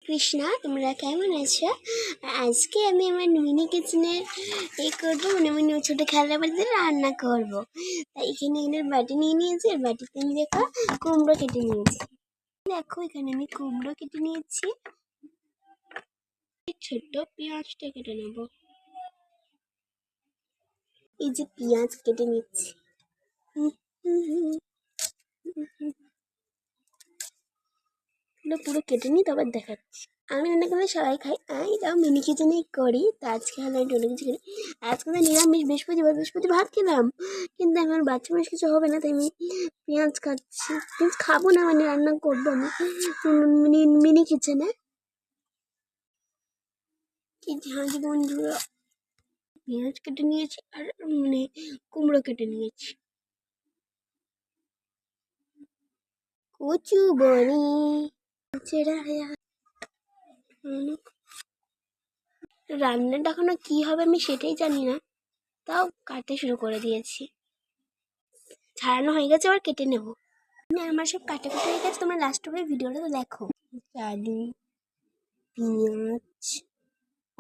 কৃষ্ণা, তোমরা কেমন আছো? আজকে আমি আমার মিনি কিচেনের করবো, আমি ছোটো খেলা বাড়িতে রান্না করবো। তাই এখানে এখানে বাটি নিয়ে নিয়েছি, আর বাটিতে আমি দেখো কুমড়ো কেটে নিয়েছি। দেখো এখানে আমি কুমড়ো কেটে নিয়েছি। ছোট্ট পেঁয়াজটা কেটে নেবো। এই যে পেঁয়াজ কেটে নিচ্ছি। পুরো কেটে নিই, তবে দেখাচ্ছি। আমি রান্না করলে সবাই খাই, এটাও মিনি কিচেনেই করি। তো আজকে হলো আমি অন্য কিছু করি। আজকে তো নিরামিষ, বৃহস্পতি ভাত খেলাম, কিন্তু আমার বাচ্চা মানুষ কিছু হবে না, তাই আমি পেঁয়াজ খাচ্ছি। পেঁয়াজ খাবো না, মানে রান্না করবো আমি মিনি কিচেনে। কি ঝাঁঝ বন্ধুরা, পেঁয়াজ কেটে নিয়েছি আর মানে কুমড়ো কেটে নিয়েছি। কচু বড়ি রান্নাটা এখনো কি হবে আমি সেটাই জানি না, তাও কাটতে শুরু করে দিয়েছি। ছাড়ানো হয়ে গেছে, আবার কেটে নেব। আমার সব কাটাকুটি হয়ে গেছে, তোমরা লাস্ট অব্দি ভিডিওটা তো দেখো। আলু, পেঁয়াজ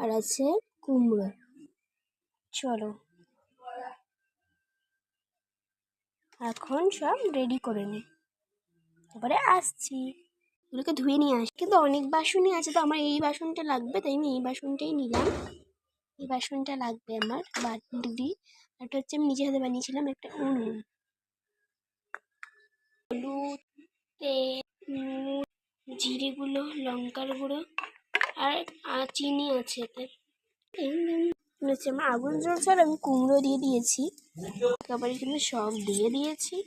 আর আছে কুমড়ো। চলো এখন সব রেডি করে নি, তারপরে আসছি। এগুলোকে ধুয়ে নিয়ে আসি, কিন্তু অনেক বাসনই আছে, তো আমার এই বাসনটা লাগবে, তাই আমি এই বাসনটাই নিলাম। এই বাসনটা লাগবে আমার বাটি। একটা হচ্ছে আমি নিজে হাতে বানিয়েছিলাম একটা উনুন। হলুদ, তেল, নুন, জিরে গুঁড়ো, লঙ্কার গুঁড়ো আর চিনি আছে এতে। আমার আগুন জ্বলছে আর আমি কুমড়ো দিয়ে দিয়েছি, তারপরে কিন্তু সব দিয়ে দিয়েছি।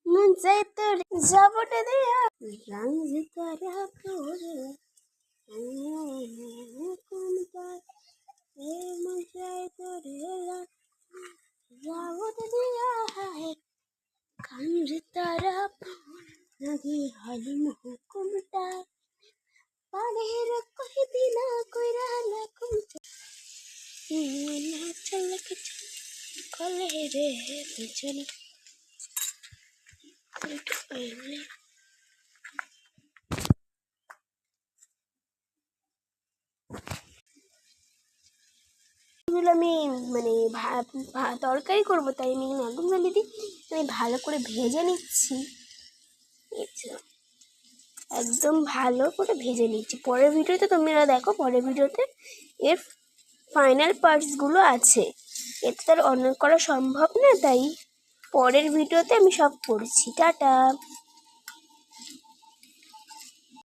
মন চাই তোর যাবটা দেয়া রং তারা পরে মন চাই তোর যাবটা দেয়া কাঞ্জ তারা নাকি হালিম হুকুমটা পারের কই দিনা কইরা লাকুম না চলে কিছু কলে রে চলে। আমি মানে তরকারি করবো, তাই আমি আগুন জ্বালিয়ে দিই। আমি ভালো করে ভেজে নিচ্ছি, একদম ভালো করে ভেজে নিচ্ছি। পরের ভিডিওতে তোমরা দেখো, পরের ভিডিওতে এর ফাইনাল পার্টসগুলো আছে। এতে তার অন্য করা সম্ভব না, তাই পরের ভিডিওতে আমি সব করছি। টাটা।